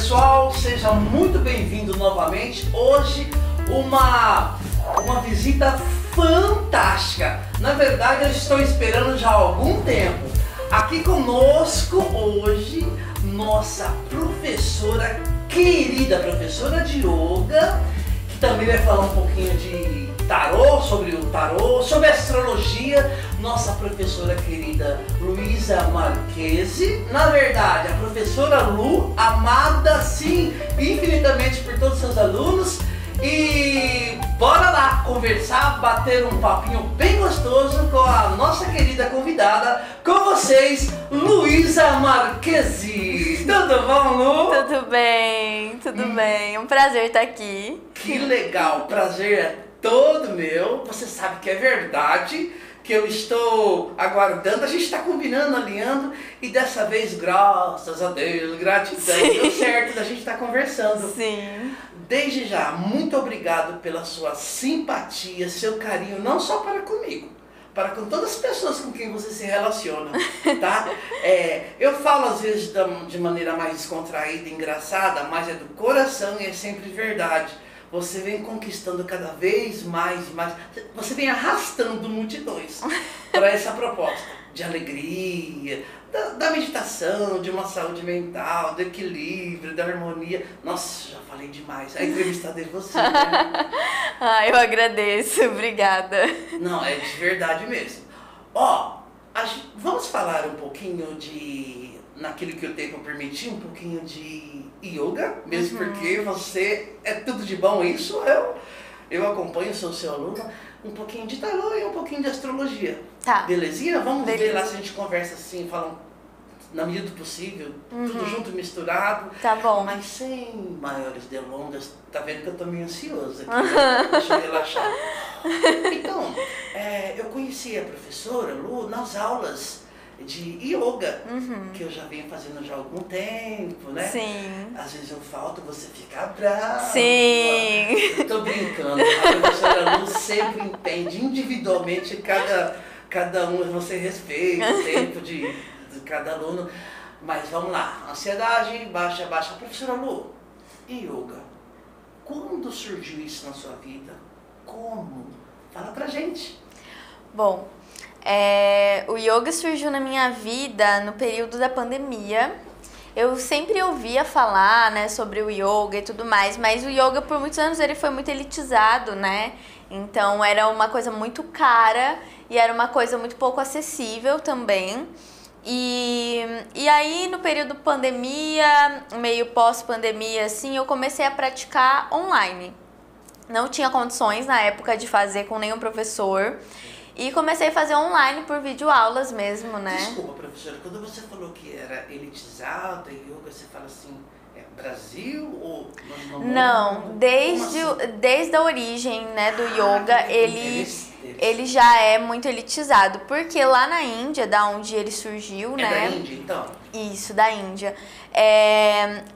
pessoal, seja muito bem-vindo novamente. Hoje uma visita fantástica. Na verdade, eu estou esperando já há algum tempo. Aqui conosco hoje, nossa professora querida, professora de yoga, que também vai falar um pouquinho de tarô, sobre o tarô, sobre astrologia, nossa professora querida Luísa Marchese. Na verdade, a professora Lu, amada sim, infinitamente por todos os seus alunos. E bora lá conversar, bater um papinho bem gostoso com a nossa querida convidada, com vocês, Luísa Marchese. Tudo bom, Lu? Tudo bem, tudo bem. Um prazer estar aqui. Que legal, prazer é todo meu. Você sabe que é verdade, que eu estou aguardando, a gente está combinando, alinhando, e dessa vez, graças a Deus, gratidão, deu certo da gente estar conversando. Sim. Desde já, muito obrigado pela sua simpatia, seu carinho, não só para comigo, para com todas as pessoas com quem você se relaciona, tá? Eu falo às vezes de maneira mais descontraída, engraçada, mas é do coração e é sempre verdade. Você vem conquistando cada vez mais e mais, você vem arrastando multidões para essa proposta de alegria, da meditação, de uma saúde mental, do equilíbrio, da harmonia. Nossa, já falei demais. A entrevistada é você, né? Eu agradeço, obrigada. Não, é de verdade mesmo. Ó, vamos falar um pouquinho de, naquilo que o tempo permitir, um pouquinho de yoga, mesmo porque você é tudo de bom, isso eu acompanho, sou seu aluno, um pouquinho de tarô e um pouquinho de astrologia. Tá. Belezinha? Vamos Beleza. ver lá se a gente conversa assim, fala na medida do possível, tudo junto, misturado. Tá bom. Mas sem maiores delongas. Tá vendo que eu tô meio ansiosa aqui, né? Deixa eu relaxar. Então, eu conheci a professora Lu nas aulas de yoga, que eu já venho fazendo já há algum tempo, né? Sim. Às vezes eu falto, você fica brava. Sim. Eu tô brincando. A professora Lu sempre entende individualmente cada um, você respeita o tempo de cada aluno. Mas vamos lá, ansiedade, baixa. Professora Lu, yoga, quando surgiu isso na sua vida? Como? Fala pra gente. Bom, o yoga surgiu na minha vida no período da pandemia. Eu sempre ouvia falar, né, sobre o yoga e tudo mais, mas o yoga por muitos anos ele foi muito elitizado, né? Então era uma coisa muito cara e era uma coisa muito pouco acessível também. E aí no período pandemia, meio pós-pandemia assim, eu comecei a praticar online. Não tinha condições na época de fazer com nenhum professor. E comecei a fazer online por videoaulas mesmo, né? Desculpa, professora, quando você falou que era elitizado e yoga, você fala assim, Brasil ou no mundo? Não, desde a origem, né, do yoga, ele já é muito elitizado. Porque lá na Índia, da onde ele surgiu, né? É da Índia, então? Isso, da Índia.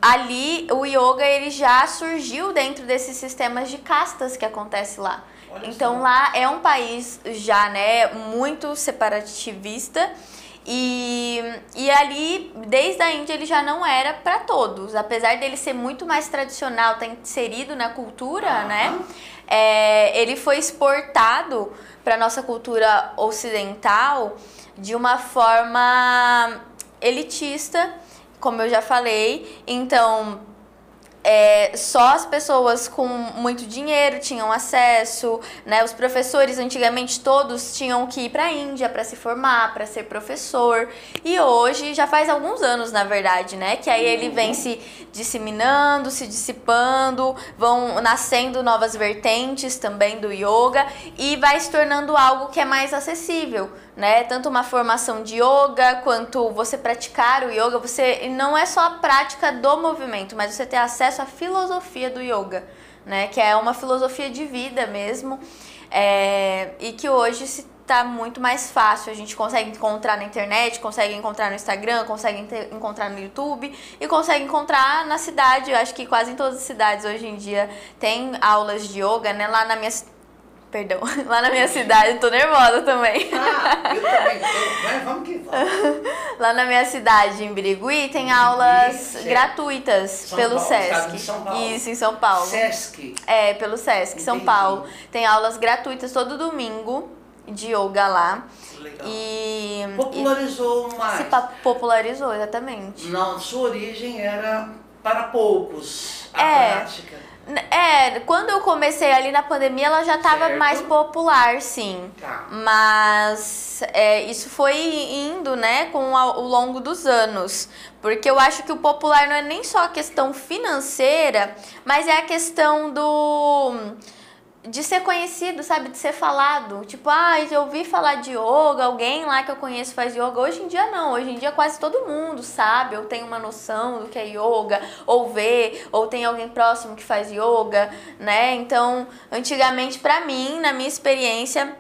Ali, o yoga, ele já surgiu dentro desses sistemas de castas que acontece lá. Então lá é um país já, né, muito separativista e ali desde a Índia ele já não era para todos, apesar dele ser muito mais tradicional, tá inserido na cultura, né? Ele foi exportado para nossa cultura ocidental de uma forma elitista, como eu já falei. Então só as pessoas com muito dinheiro tinham acesso, né? Os professores antigamente todos tinham que ir para a Índia para se formar, para ser professor. E hoje, já faz alguns anos na verdade, né? Que aí ele vem se disseminando, se dissipando, vão nascendo novas vertentes também do yoga e vai se tornando algo que é mais acessível, né? Tanto uma formação de yoga quanto você praticar o yoga, você não é só a prática do movimento, mas você ter acesso à filosofia do yoga, né? Que é uma filosofia de vida mesmo, e que hoje está muito mais fácil. A gente consegue encontrar na internet, consegue encontrar no Instagram, consegue encontrar no YouTube e consegue encontrar na cidade. Eu acho que quase em todas as cidades hoje em dia tem aulas de yoga, né? Lá na minha perdão. Lá na minha cidade, tô nervosa também. Ah, eu também tô. Vai, vamos que vamos. Lá na minha cidade, em Birigui, tem aulas certo. gratuitas São pelo Paulo, Sesc. estado de São Paulo. Isso, em São Paulo. Sesc. É, pelo Sesc, São Entendi. Paulo. Tem aulas gratuitas todo domingo de yoga lá. Legal. E Popularizou mais. se popularizou, exatamente. Não, sua origem era para poucos. A É. prática. Quando eu comecei ali na pandemia, ela já estava Certo. mais popular, sim. Tá. Mas isso foi indo, né, com o longo dos anos. Porque eu acho que o popular não é nem só a questão financeira, mas é a questão de ser conhecido, sabe? De ser falado. Tipo, eu ouvi falar de yoga, alguém lá que eu conheço faz yoga. Hoje em dia não, hoje em dia quase todo mundo sabe, ou tem uma noção do que é yoga, ou vê, ou tem alguém próximo que faz yoga, né? Então, antigamente pra mim, na minha experiência,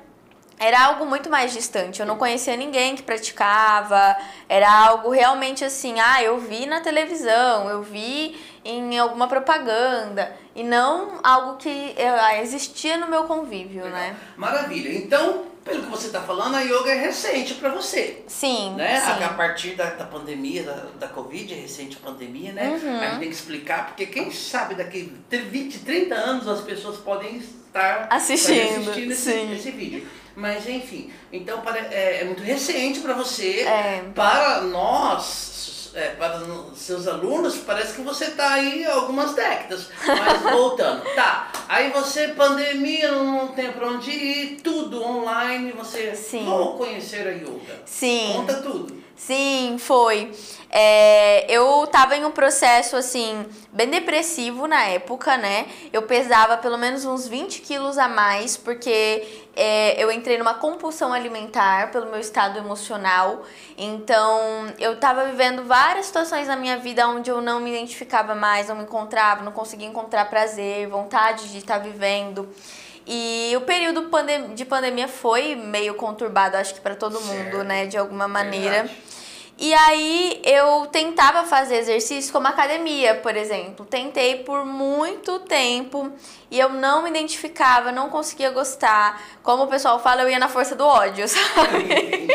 era algo muito mais distante. Eu não conhecia ninguém que praticava, era algo realmente assim, eu vi na televisão, eu vi em alguma propaganda, e não algo que existia no meu convívio, Legal. né? Maravilha. Então, pelo que você está falando, a yoga é recente para você. Sim, Né? sim. A partir da pandemia, da Covid, é recente a pandemia, né? Uhum. A gente tem que explicar, porque quem sabe daqui 20, 30 anos as pessoas podem estar Assistindo, sim. esse vídeo. Mas enfim, então é muito recente para você, É. para nós, para os seus alunos, parece que você está aí há algumas décadas. Mas voltando, tá, aí você, pandemia, não tem para onde ir, tudo online, você Sim. vou conhecer a yoga. Sim. Conta tudo. Sim, foi. Eu tava em um processo, assim, bem depressivo na época, né? Eu pesava pelo menos uns 20 quilos a mais, porque eu entrei numa compulsão alimentar pelo meu estado emocional. Então, eu tava vivendo várias situações na minha vida onde eu não me identificava mais, não me encontrava, não conseguia encontrar prazer, vontade de estar vivendo. E o período de pandemia foi meio conturbado, acho que para todo mundo, né, de alguma maneira. Verdade. E aí eu tentava fazer exercício como academia, por exemplo. Tentei por muito tempo e eu não me identificava, não conseguia gostar. Como o pessoal fala, eu ia na força do ódio, sabe?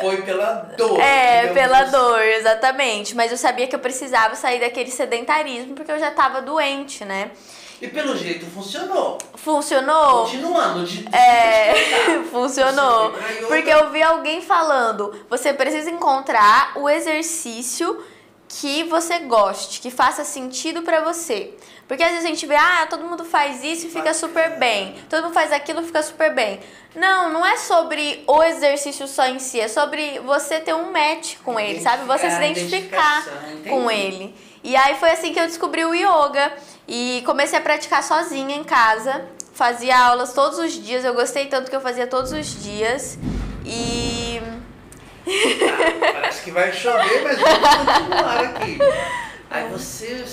Foi pela dor. Pela dor, exatamente. Mas eu sabia que eu precisava sair daquele sedentarismo porque eu já estava doente, né? E pelo jeito funcionou. Funcionou? Continuando. Funcionou. Você foi pra yoga. Porque eu vi alguém falando, você precisa encontrar o exercício que você goste, que faça sentido pra você. Porque às vezes a gente vê, todo mundo faz isso e fica super bem. Todo mundo faz aquilo e fica super bem. Não é sobre o exercício só em si, é sobre você ter um match com ele, sabe? Você se identificar com ele. E aí foi assim que eu descobri o yoga. E comecei a praticar sozinha em casa. Fazia aulas todos os dias. Eu gostei tanto que eu fazia todos os dias. E... parece que vai chover, mas vamos continuar aqui. Aí você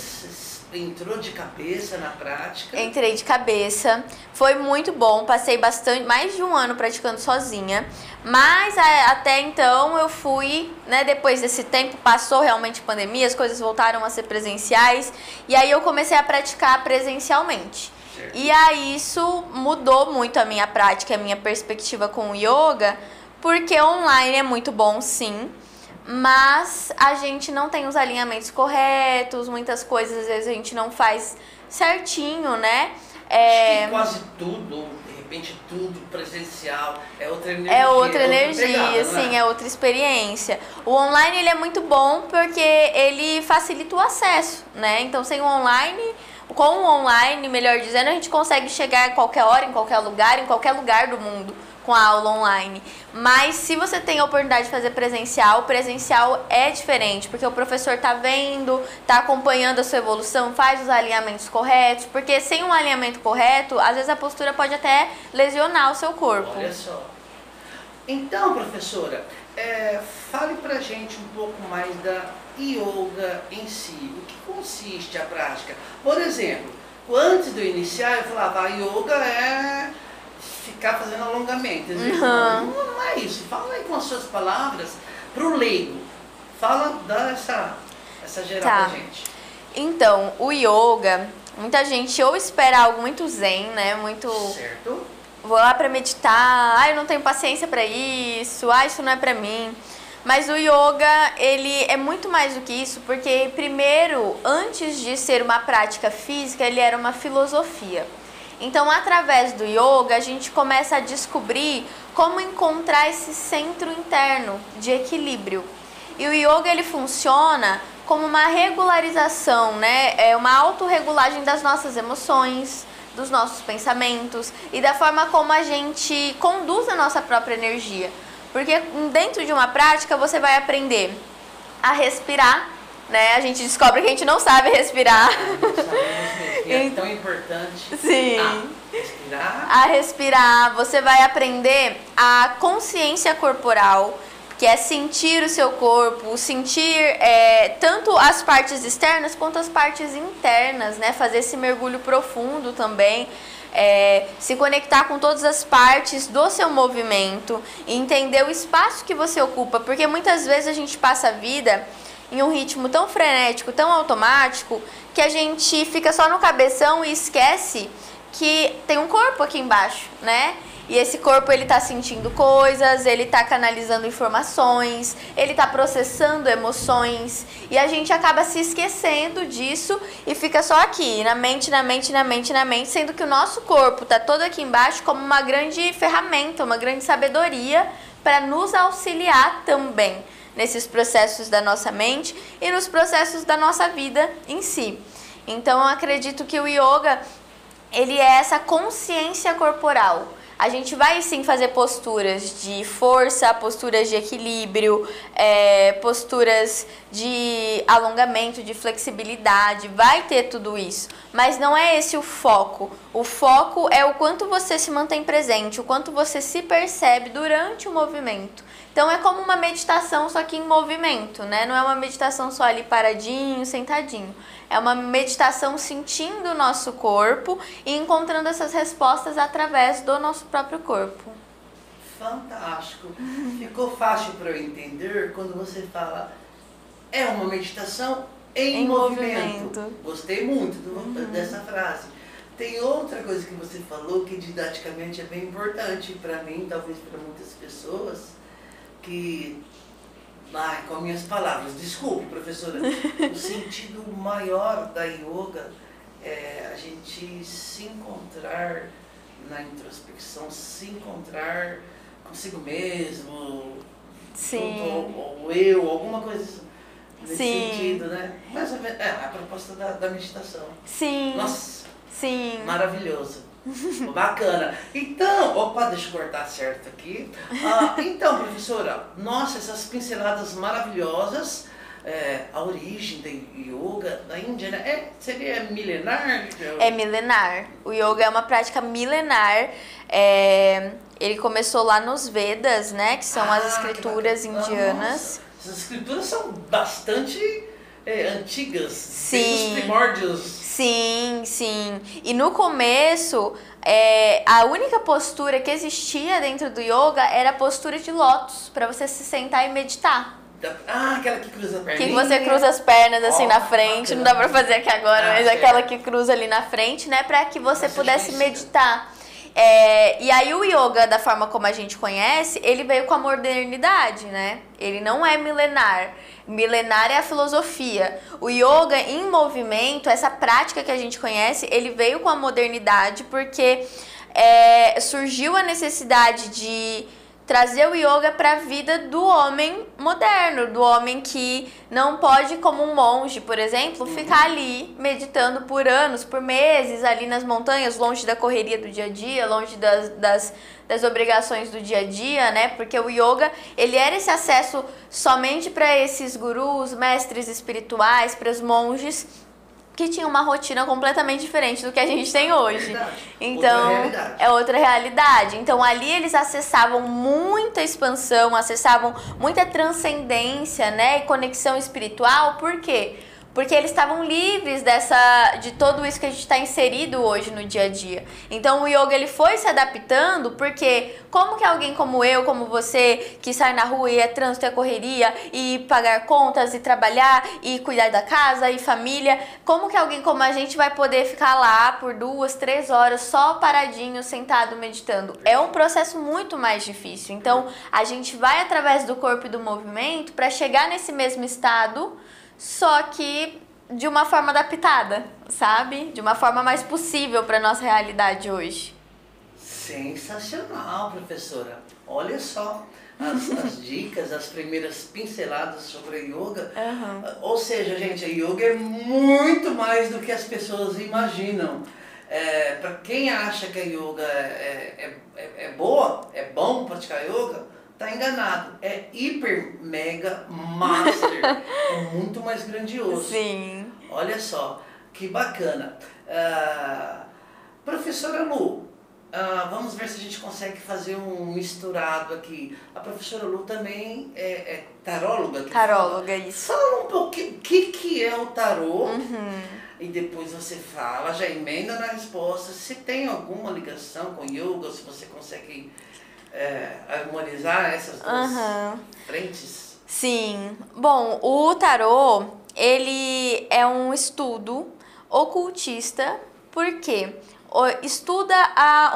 entrou de cabeça na prática. Entrei de cabeça. Foi muito bom. Passei mais de um ano praticando sozinha. Mas até então eu fui, né? Depois desse tempo passou realmente a pandemia, as coisas voltaram a ser presenciais. E aí eu comecei a praticar presencialmente. Certo. E aí isso mudou muito a minha prática, a minha perspectiva com o yoga. Porque online é muito bom, sim. Mas a gente não tem os alinhamentos corretos, muitas coisas às vezes a gente não faz certinho, né? Acho que quase tudo, de repente tudo presencial, é outra energia. É outra energia, pegada, sim, é outra experiência. O online ele é muito bom porque ele facilita o acesso, né? Então sem o online, com o online, melhor dizendo, a gente consegue chegar a qualquer hora, em qualquer lugar do mundo com a aula online. Mas se você tem a oportunidade de fazer presencial, presencial é diferente, porque o professor tá vendo, tá acompanhando a sua evolução, faz os alinhamentos corretos, porque sem um alinhamento correto, às vezes a postura pode até lesionar o seu corpo. Olha só. Então, professora, fale pra gente um pouco mais da yoga em si. O que consiste a prática? Por exemplo, antes de eu iniciar, eu falava, a yoga é ficar fazendo alongamento. Não é isso. Fala aí com as suas palavras pro leigo. Dá essa geral pra gente. Então, o yoga, muita gente ou espera algo muito zen, né? Muito... Certo. Vou lá pra meditar, eu não tenho paciência pra isso, isso não é pra mim. Mas o yoga, ele é muito mais do que isso, porque primeiro, antes de ser uma prática física, ele era uma filosofia. Então, através do yoga, a gente começa a descobrir como encontrar esse centro interno de equilíbrio. E o yoga, ele funciona como uma regularização, né? É uma autorregulagem das nossas emoções, dos nossos pensamentos e da forma como a gente conduz a nossa própria energia. Porque dentro de uma prática você vai aprender a respirar, né? A gente descobre que a gente não sabe respirar. É tão importante. Sim. Respirar. A respirar. Você vai aprender a consciência corporal, que é sentir o seu corpo, sentir tanto as partes externas quanto as partes internas, né? Fazer esse mergulho profundo também. Se conectar com todas as partes do seu movimento e entender o espaço que você ocupa, porque muitas vezes a gente passa a vida em um ritmo tão frenético, tão automático, que a gente fica só no cabeção e esquece que tem um corpo aqui embaixo, né? E esse corpo, ele tá sentindo coisas, ele tá canalizando informações, ele tá processando emoções, e a gente acaba se esquecendo disso e fica só aqui, na mente, sendo que o nosso corpo tá todo aqui embaixo como uma grande ferramenta, uma grande sabedoria para nos auxiliar também nesses processos da nossa mente e nos processos da nossa vida em si. Então, eu acredito que o yoga, ele é essa consciência corporal. A gente vai sim fazer posturas de força, posturas de equilíbrio, posturas de alongamento, de flexibilidade, vai ter tudo isso. Mas não é esse o foco. O foco é o quanto você se mantém presente, o quanto você se percebe durante o movimento. Então é como uma meditação, só que em movimento, né? Não é uma meditação só ali paradinho, sentadinho. É uma meditação sentindo o nosso corpo e encontrando essas respostas através do nosso próprio corpo. Fantástico. Ficou fácil para eu entender quando você fala é uma meditação em movimento. Gostei muito dessa frase. Tem outra coisa que você falou que didaticamente é bem importante para mim, talvez para muitas pessoas, que... com minhas palavras, desculpe, professora, o sentido maior da yoga é a gente se encontrar na introspecção, se encontrar consigo mesmo, junto ao eu, alguma coisa nesse sentido, né? Mais ou menos, a proposta da meditação. Sim. Nossa, sim. Maravilhoso. Bacana. Então, opa, deixa eu cortar certo aqui. Então, professora, nossa, essas pinceladas maravilhosas, a origem da yoga da Índia, né? Seria milenar? É milenar. O yoga é uma prática milenar. Ele começou lá nos Vedas, né? Que são as escrituras indianas. Nossa, essas escrituras são bastante antigas. Sim. Os primórdios. Sim, sim. E no começo, a única postura que existia dentro do yoga era a postura de lótus, para você se sentar e meditar. Aquela que cruza a perna. Que você cruza as pernas assim na frente, não dá pra fazer aqui agora, mas certo. Aquela que cruza ali na frente, né, para que você pudesse meditar. E aí o yoga, da forma como a gente conhece, ele veio com a modernidade, né? Ele não é milenar. Milenar é a filosofia. O yoga em movimento, essa prática que a gente conhece, ele veio com a modernidade porque surgiu a necessidade de trazer o yoga para a vida do homem moderno, do homem que não pode, como um monge, por exemplo, ficar ali meditando por anos, por meses, ali nas montanhas, longe da correria do dia a dia, longe das obrigações do dia a dia, né? Porque o yoga, ele era esse acesso somente para esses gurus, mestres espirituais, para os monges, que tinha uma rotina completamente diferente do que a gente tem hoje. Então, é outra realidade. Então, ali eles acessavam muita expansão, acessavam muita transcendência, né, e conexão espiritual. Por quê? Porque eles estavam livres de tudo isso que a gente está inserido hoje no dia a dia. Então o yoga ele foi se adaptando, porque como que alguém como eu, como você, que sai na rua e é trânsito, é correria, e pagar contas, e trabalhar, e cuidar da casa, e família, como que alguém como a gente vai poder ficar lá por 2, 3 horas só paradinho, sentado, meditando? É um processo muito mais difícil. Então a gente vai através do corpo e do movimento para chegar nesse mesmo estado, só que de uma forma adaptada, sabe? De uma forma mais possível para nossa realidade hoje. Sensacional, professora. Olha só as dicas, as primeiras pinceladas sobre a yoga. Ou seja, gente, a yoga é muito mais do que as pessoas imaginam. Para quem acha que a yoga é boa, é bom praticar yoga, tá enganado. É hiper, mega, master. É muito mais grandioso. Sim. Olha só, que bacana. Professora Lu, vamos ver se a gente consegue fazer um misturado aqui. A professora Lu também é taróloga? Taróloga, isso. Fala um pouquinho o que é o tarô. E depois você fala, já emenda na resposta, se tem alguma ligação com yoga, se você consegue harmonizar essas duas frentes. Sim. Bom, o tarô, ele é um estudo ocultista, porque estuda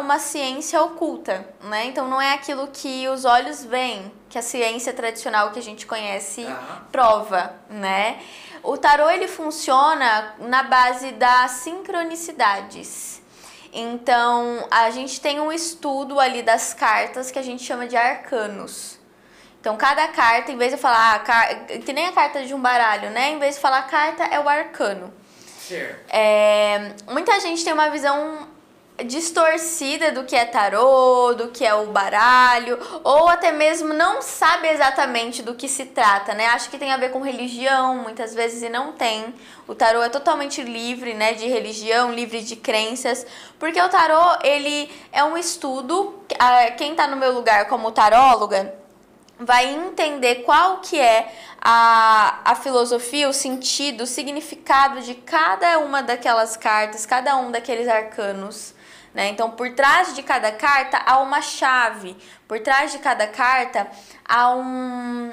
uma ciência oculta, né? Então não é aquilo que os olhos veem, que a ciência tradicional que a gente conhece prova, né? O tarô, ele funciona na base das sincronicidades. Então, a gente tem um estudo ali das cartas que a gente chama de arcanos. Então, cada carta, em vez de falar, que nem a carta de um baralho, né? Em vez de falar carta, é o arcano. Certo. Muita gente tem uma visão distorcida do que é tarô, do que é o baralho, ou até mesmo não sabe exatamente do que se trata, né? Acha que tem a ver com religião, muitas vezes, e não tem. O tarô é totalmente livre, né, de religião, livre de crenças, porque o tarô, ele é um estudo, quem tá no meu lugar como taróloga vai entender qual que é a filosofia, o sentido, o significado de cada uma daquelas cartas, cada um daqueles arcanos, né? Então, por trás de cada carta há uma chave, por trás de cada carta há um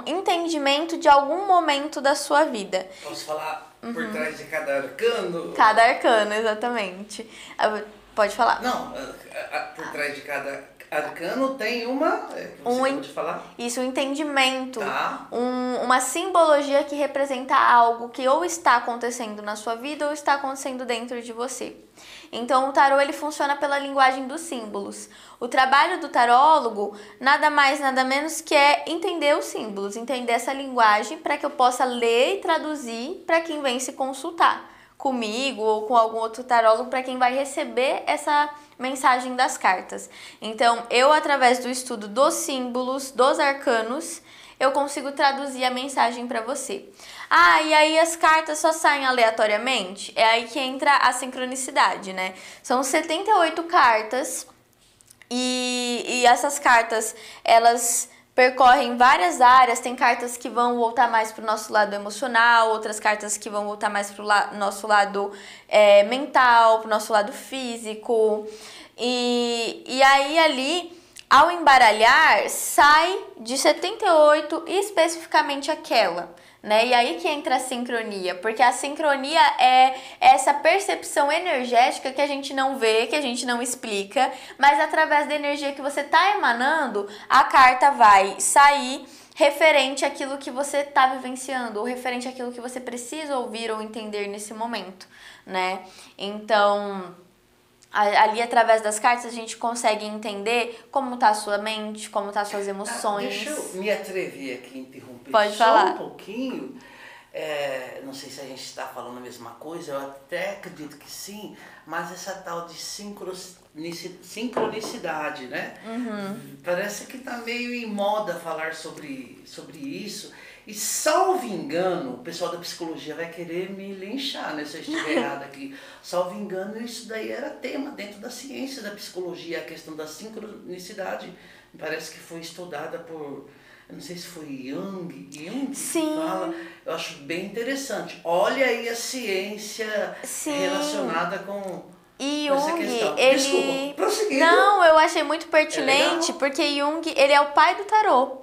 entendimento de algum momento da sua vida. Posso falar por trás de cada arcano? Cada arcano, exatamente. Pode falar. Não, por trás de cada arcano tem uma, que você acabou de falar? Isso, um entendimento, tá. Uma simbologia que representa algo que ou está acontecendo na sua vida ou está acontecendo dentro de você. Então o tarô, ele funciona pela linguagem dos símbolos. O trabalho do tarólogo nada mais, nada menos que é entender os símbolos, entender essa linguagem para que eu possa ler e traduzir para quem vem se consultar comigo ou com algum outro tarólogo, para quem vai receber essa mensagem das cartas. Então, eu, através do estudo dos símbolos, dos arcanos, eu consigo traduzir a mensagem para você. E aí as cartas só saem aleatoriamente? É aí que entra a sincronicidade, né? São 78 cartas e essas cartas, elas percorrem várias áreas. Tem cartas que vão voltar mais para o nosso lado emocional, outras cartas que vão voltar mais para o nosso lado mental, para o nosso lado físico. E aí ali, ao embaralhar, sai de 78 especificamente aquela, né? E aí que entra a sincronia, porque a sincronia é essa percepção energética que a gente não vê, que a gente não explica, mas através da energia que você está emanando, a carta vai sair referente àquilo que você está vivenciando, ou referente àquilo que você precisa ouvir ou entender nesse momento, né? Então, ali, através das cartas, a gente consegue entender como está a sua mente, como estão as suas emoções. Deixa eu me atrever aqui a interromper. Pode falar. Só um pouquinho. Não sei se a gente está falando a mesma coisa, eu até acredito que sim, mas essa tal de sincronicidade, né? Parece que está meio em moda falar sobre isso. E, salvo engano, o pessoal da psicologia vai querer me linchar, né, se eu estiver errado aqui. Salvo engano, isso daí era tema dentro da ciência da psicologia, a questão da sincronicidade. Parece que foi estudada por eu não sei se foi Jung que Sim. fala, eu acho bem interessante. Olha aí a ciência relacionada com essa questão. Desculpa, prosseguindo. Não, eu achei muito pertinente, porque Jung, ele é o pai do tarô.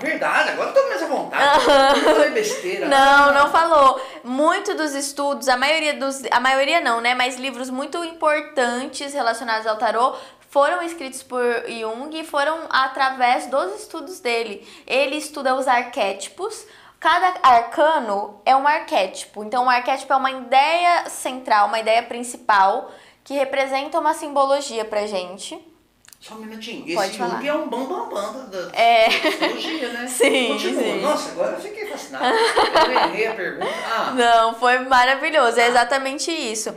Verdade, agora eu tô mais à vontade. Não falei besteira. Não falou. Muito dos estudos, a maioria não, né? Mas livros muito importantes relacionados ao tarô foram escritos por Jung e foram através dos estudos dele. Ele estuda os arquétipos. Cada arcano é um arquétipo. Então, um arquétipo é uma ideia central, uma ideia principal que representa uma simbologia pra gente. Só um minutinho. Pode Esse falar. Jung é um bambambam da psicologia, né? Sim, Continua. sim. Nossa, agora eu fiquei fascinado. Eu errei a pergunta. Não, foi maravilhoso. É exatamente isso.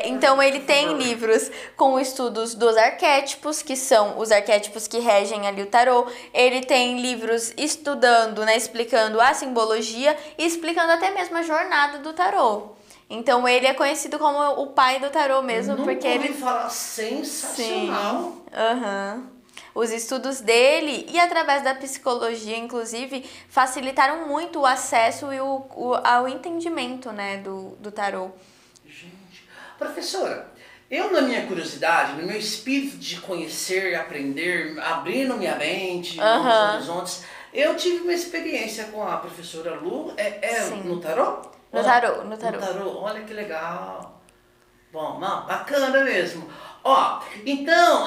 Então, ele tem livros com estudos dos arquétipos, que são os arquétipos que regem ali o tarô. Ele tem livros estudando, né, explicando a simbologia e explicando até mesmo a jornada do tarô. Então, ele é conhecido como o pai do tarô mesmo, porque ele... falar sensacional. Sim. Os estudos dele e através da psicologia, inclusive, facilitaram muito o acesso e ao entendimento, né, do tarô. Gente, professora, eu na minha curiosidade, no meu espírito de conhecer, aprender, abrindo minha mente, novos horizontes, eu tive uma experiência com a professora Lu, no tarô? No tarô. Olha que legal. Bom, bacana mesmo. Então,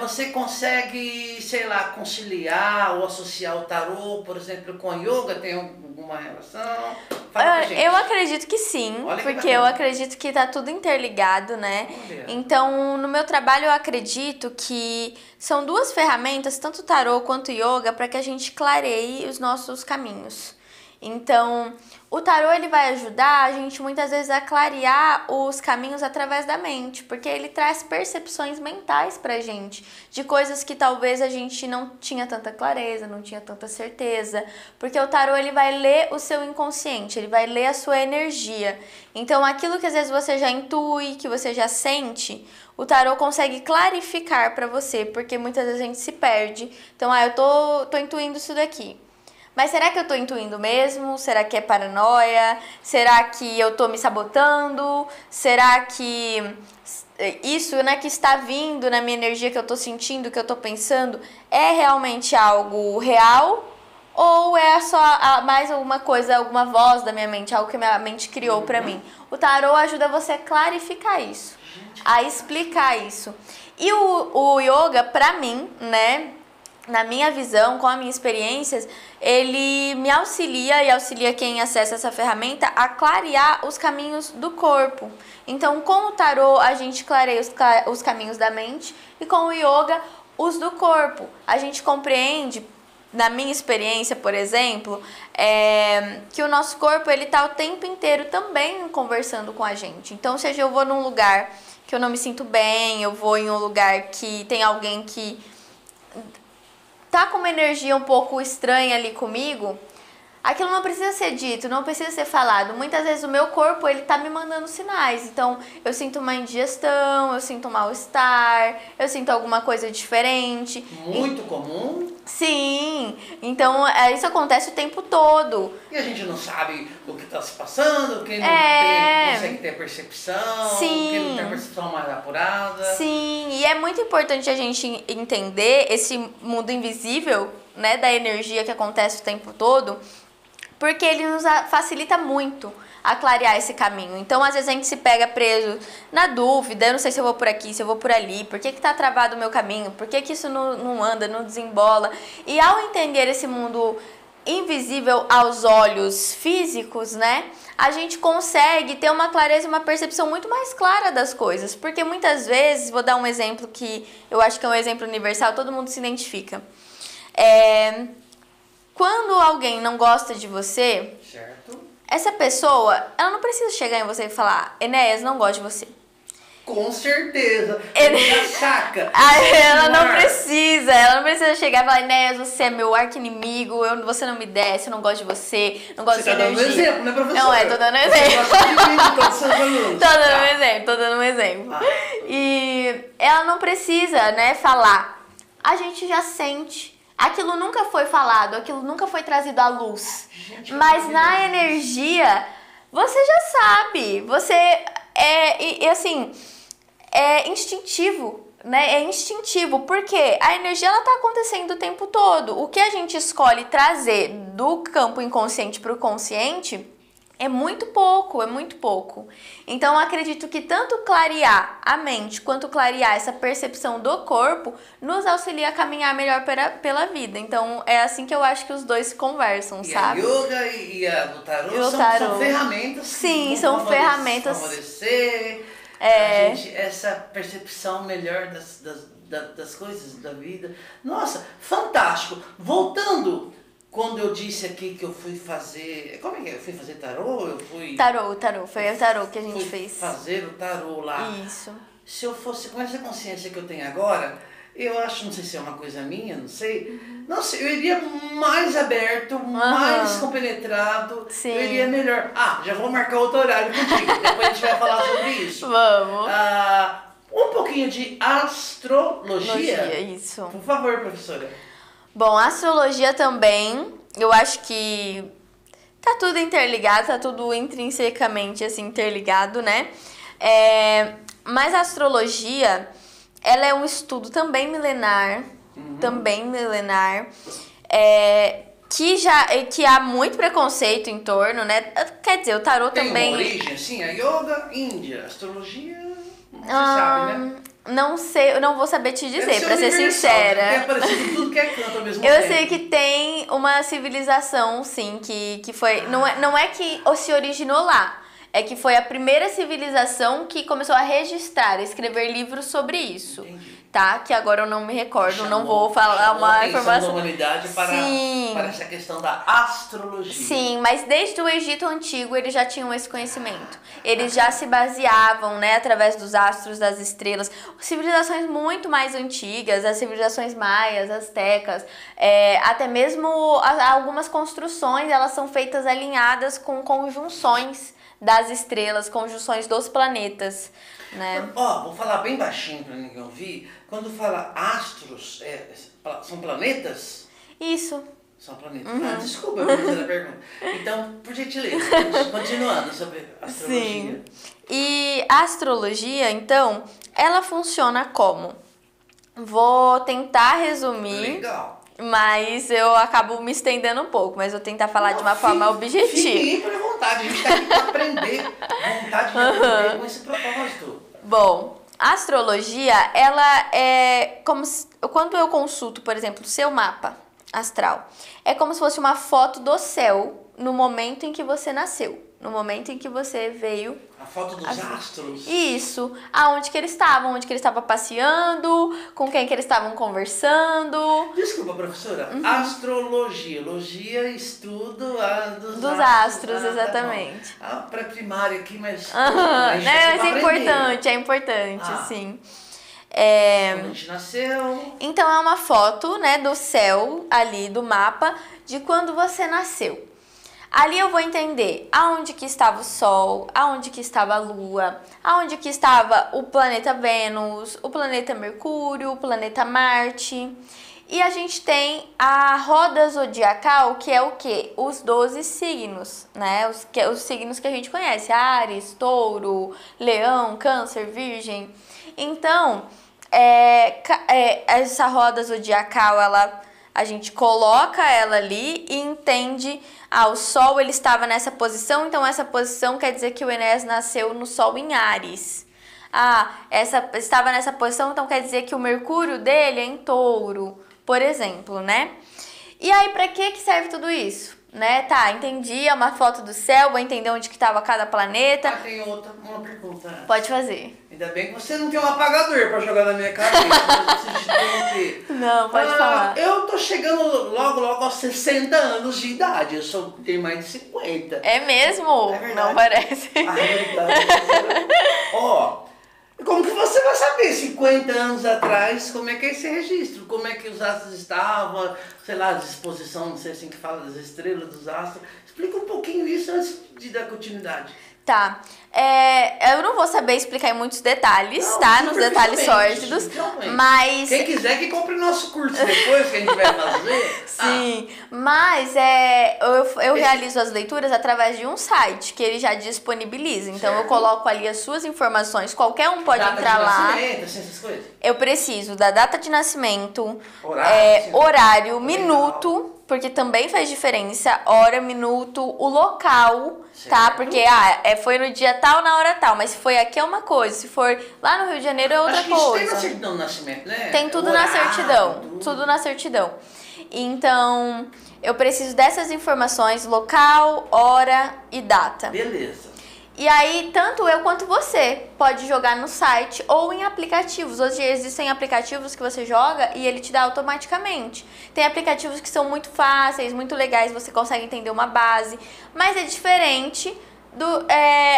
você consegue, sei lá, conciliar ou associar o tarô, por exemplo, com a yoga? Tem alguma relação? Fala pra gente. Eu acredito que sim, porque eu acredito que tá tudo interligado, né? Olha. Então, no meu trabalho, eu acredito que são duas ferramentas, tanto o tarô quanto o yoga, para que a gente clareie os nossos caminhos. Então, o tarô ele vai ajudar a gente muitas vezes a clarear os caminhos através da mente, porque ele traz percepções mentais pra gente, de coisas que talvez a gente não tinha tanta clareza, não tinha tanta certeza, porque o tarô ele vai ler o seu inconsciente, ele vai ler a sua energia. Então, aquilo que às vezes você já intui, que você já sente, o tarô consegue clarificar pra você, porque muitas vezes a gente se perde. Então, eu tô intuindo isso daqui. Mas será que eu tô intuindo mesmo? Será que é paranoia? Será que eu tô me sabotando? Será que isso, né, que está vindo na minha energia, que eu tô sentindo, que eu tô pensando, é realmente algo real? Ou é só mais alguma coisa, alguma voz da minha mente, algo que minha mente criou pra mim? O tarô ajuda você a clarificar isso, a explicar isso. E o yoga, pra mim, né, na minha visão, com as minhas experiências, ele me auxilia e auxilia quem acessa essa ferramenta a clarear os caminhos do corpo. Então, com o tarô, a gente clareia os caminhos da mente e com o yoga, os do corpo. A gente compreende, na minha experiência, por exemplo, que o nosso corpo ele tá o tempo inteiro também conversando com a gente. Então, seja eu vou num lugar que eu não me sinto bem, eu vou em um lugar que tem alguém que tá com uma energia um pouco estranha ali comigo, aquilo não precisa ser dito, não precisa ser falado. Muitas vezes o meu corpo, ele tá me mandando sinais. Então, eu sinto uma indigestão, eu sinto um mal-estar, eu sinto alguma coisa diferente. Muito comum. Sim, então isso acontece o tempo todo. E a gente não sabe o que está se passando, quem não consegue ter percepção, Sim. quem não tem a percepção mais apurada. Sim, e é muito importante a gente entender esse mundo invisível, né, da energia que acontece o tempo todo, porque ele nos facilita muito a clarear esse caminho. Então, às vezes a gente se pega preso na dúvida, eu não sei se eu vou por aqui, se eu vou por ali, por que tá travado o meu caminho, por que isso não anda, não desembola. E ao entender esse mundo invisível aos olhos físicos, né, a gente consegue ter uma clareza e uma percepção muito mais clara das coisas. Porque muitas vezes, vou dar um exemplo que eu acho que é um exemplo universal, todo mundo se identifica. Quando alguém não gosta de você, certo, essa pessoa, ela não precisa chegar em você e falar, Enéas, não gosto de você. Com certeza, ele já saca. Ela não precisa chegar e falar, Enéas, você é meu arqui-inimigo, você não me desce, eu não gosto de você, não gosto de energia. Você tá dando um exemplo, né, professora? Não, tô dando um exemplo. Tô dando um exemplo. E ela não precisa, né, falar. A gente já sente. aquilo nunca foi falado, aquilo nunca foi trazido à luz. Gente, Mas na energia, você já sabe, você assim, é instintivo. Né? É instintivo, porque a energia ela tá acontecendo o tempo todo. O que a gente escolhe trazer do campo inconsciente para o consciente é muito pouco, é muito pouco. Então eu acredito que tanto clarear a mente quanto clarear essa percepção do corpo nos auxilia a caminhar melhor pela vida. Então é assim que eu acho que os dois se conversam, sabe? A yoga e a do tarô, E o são tarô. ferramentas. Sim, que são vão ferramentas. favorecer a gente, essa percepção melhor das coisas da vida. Nossa, fantástico. Voltando, quando eu disse aqui que eu fui fazer... Como é que é? Eu fui fazer tarô? Eu fui... Tarô. Foi o tarô que a gente fui fez. fazer o tarô lá. Isso. Se eu fosse com essa consciência que eu tenho agora, eu acho, não sei se é uma coisa minha, não sei. Não sei, eu iria mais aberto, mais compenetrado. Sim. Eu iria melhor. Ah, já vou marcar outro horário contigo. Depois a gente vai falar sobre isso. Vamos. Um pouquinho de astrologia. Isso. Por favor, professora. Bom, a astrologia também, eu acho que tá tudo interligado, tá tudo intrinsecamente assim interligado, né? Mas a astrologia, ela é um estudo também milenar, que há muito preconceito em torno, né? Quer dizer, o tarô Tem também... uma origem, assim, a yoga, Índia, astrologia, não se sabe, né? Não sei, eu não vou saber te dizer, pra ser universal, sincera. Tem aparecido tudo que é canto ao mesmo Eu tempo. sei que tem uma civilização, sim, que foi... Não é que se originou lá, é que foi a primeira civilização que começou a registrar, a escrever livros sobre isso. Entendi. Tá? Que agora eu não me recordo, não vou falar uma informação. Da humanidade para essa questão da astrologia. Sim, mas desde o Egito Antigo eles já tinham esse conhecimento. Eles já se baseavam, né, através dos astros, das estrelas. Civilizações muito mais antigas, as civilizações maias, astecas, até mesmo algumas construções, elas são feitas alinhadas com conjunções das estrelas, conjunções dos planetas, né? Vou falar bem baixinho para ninguém ouvir. Quando fala astros, são planetas? Isso. São planetas. Desculpa, eu vou fazer a pergunta. Então, por gentileza, continuando sobre astrologia. Sim. E a astrologia, então, ela funciona como? Vou tentar resumir. Legal. Mas eu acabo me estendendo um pouco, mas vou tentar falar de uma forma objetiva. Fique à vontade, a gente está aqui para aprender, vontade de aprender com esse propósito. Bom, a astrologia, ela é como se, quando eu consulto, por exemplo, o seu mapa astral, é como se fosse uma foto do céu no momento em que você nasceu, no momento em que você veio. A foto dos astros. Isso, aonde que eles estavam, onde que eles estavam passeando, com quem que eles estavam conversando. Desculpa, professora. Astrologia. Logia, estudo dos astros, exatamente. Tá pré-primário aqui, mas... Mas é importante, sim. Quando a gente nasceu... Então é uma foto, né, do céu ali, do mapa, de quando você nasceu. Ali eu vou entender aonde que estava o Sol, aonde que estava a Lua, aonde que estava o planeta Vênus, o planeta Mercúrio, o planeta Marte. E a gente tem a roda zodiacal, que é o quê? Os 12 signos, né? Os signos que a gente conhece, Áries, Touro, Leão, Câncer, Virgem. Então, essa roda zodiacal, a gente coloca ela ali e entende... o Sol ele estava nessa posição, então essa posição quer dizer que o Enéas nasceu no Sol em Áries. Estava nessa posição, então quer dizer que o Mercúrio dele é em Touro, por exemplo, né? E aí, pra que serve tudo isso? Né? Tá, entendi, é uma foto do céu, vou entender onde que estava cada planeta. Tem uma pergunta. Pode fazer. Ainda bem que você não tem um apagador pra jogar na minha cabeça. Não, pode falar. Eu tô chegando logo aos 60 anos de idade. Eu tenho mais de 50. É mesmo? É verdade. Não parece. É verdade. Como que você vai saber 50 anos atrás como é que é esse registro? Como é que os astros estavam? sei lá, disposição, não sei assim que fala, das estrelas, dos astros. Explica um pouquinho isso antes de dar continuidade. Tá. Eu não vou saber explicar em muitos detalhes, Não, tá? Nos detalhes sórdidos. Mas. Quem quiser que compre nosso curso depois que a gente vai fazer. Sim, mas eu realizo as leituras através de um site que ele já disponibiliza. Então eu coloco ali as suas informações, qualquer um pode entrar lá. Assim, essas coisas? Eu preciso da data de nascimento, Horário, horário, minuto, porque também faz diferença, hora, minuto, o local, tá? Porque foi no dia tal, na hora tal, mas se foi aqui é uma coisa, se for lá no Rio de Janeiro é outra coisa. Tem na certidão do nascimento, né? Tem tudo na certidão, tudo na certidão. Então, eu preciso dessas informações, local, hora e data. Beleza. E aí, tanto eu quanto você pode jogar no site ou em aplicativos. Hoje existem aplicativos que você joga e ele te dá automaticamente. Tem aplicativos que são muito fáceis, muito legais, você consegue entender uma base. Mas é diferente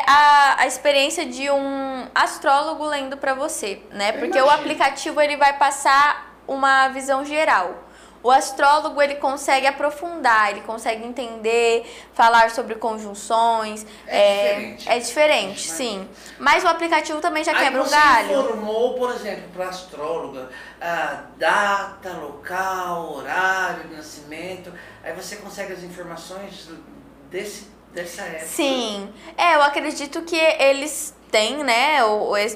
a experiência de um astrólogo lendo pra você, né? Porque o aplicativo ele vai passar uma visão geral. O astrólogo, ele consegue aprofundar, ele consegue entender, falar sobre conjunções. É diferente, sim. Mas o aplicativo também já quebra um galho. Você informou, por exemplo, para a astróloga, a data, local, horário de nascimento. Aí você consegue as informações dessa época. Sim. Eu acredito que eles têm, né,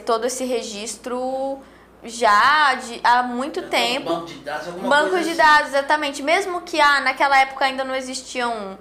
todo esse registro já há muito tempo. Banco de dados, alguma Banco coisa de assim. dados, exatamente. Mesmo que naquela época ainda não existiam,